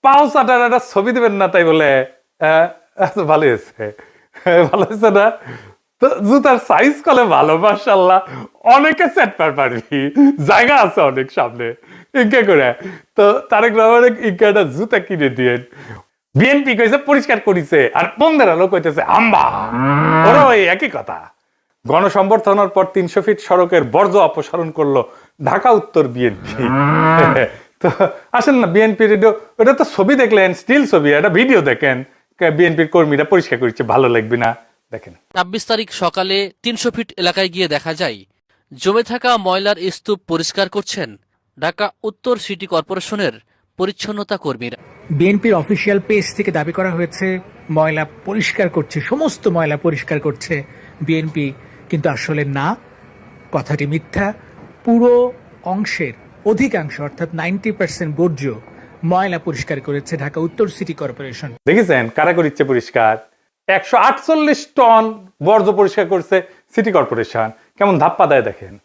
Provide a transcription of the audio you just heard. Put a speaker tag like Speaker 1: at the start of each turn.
Speaker 1: পাও চাটার একটা ছবি দেবেন না তাই বলে? ভালো হয়েছে, ভালো হয়েছে না? তো জুতার সাইজ কলে ভালো, মাশাআল্লাহ। অনেকে সেট পারবি, জায়গা আছে অনেক সামনে, ইনকে করে। তো তারেক রহমানের ইনকাটা জুতা কিনে দিয়ে বিএনপি কইছে পরিষ্কার করিছে, আর বন্ধের আলো কইতেছে আম্বা। ওরা ওই একই কথা। গণসংবর্ধনার পর 300 ফিট সড়কের বর্জ্য অপসারণ করলো ঢাকা উত্তর বিএনপি। তো আসেন না বিএনপির, ওটা তো ছবি দেখলেন, স্টিল ছবি, একটা ভিডিও দেখেন, বিএনপির কর্মীরা পরিষ্কার করছে, ভালো লাগবে না? দেখেন।
Speaker 2: ২৬ তারিখ সকালে ৩০০ ফিট এলাকায় গিয়ে দেখা যায় জমে থাকা ময়লার স্তূপ পরিষ্কার করছেন ঢাকা উত্তর সিটি কর্পোরেশনের পরিচ্ছন্নতা কর্মীরা।
Speaker 3: বিএনপির অফিসিয়াল পেজ থেকে দাবি করা হয়েছে ময়লা পরিষ্কার করছে, সমস্ত ময়লা পরিষ্কার করছে বিএনপি, কিন্তু আসলে না, কথাটি মিথ্যা। পুরো অংশের অধিকাংশ অর্থাৎ 90% বর্জ্য ময়লা পরিষ্কার করেছে ঢাকা উত্তর সিটি কর্পোরেশন।
Speaker 1: দেখেছেন কারা করিচ্ছে পরিষ্কার? 148 টন বর্জ্য পরিষ্কার করছে সিটি কর্পোরেশন। কেমন ধাপ্পা দেয় দেখেন।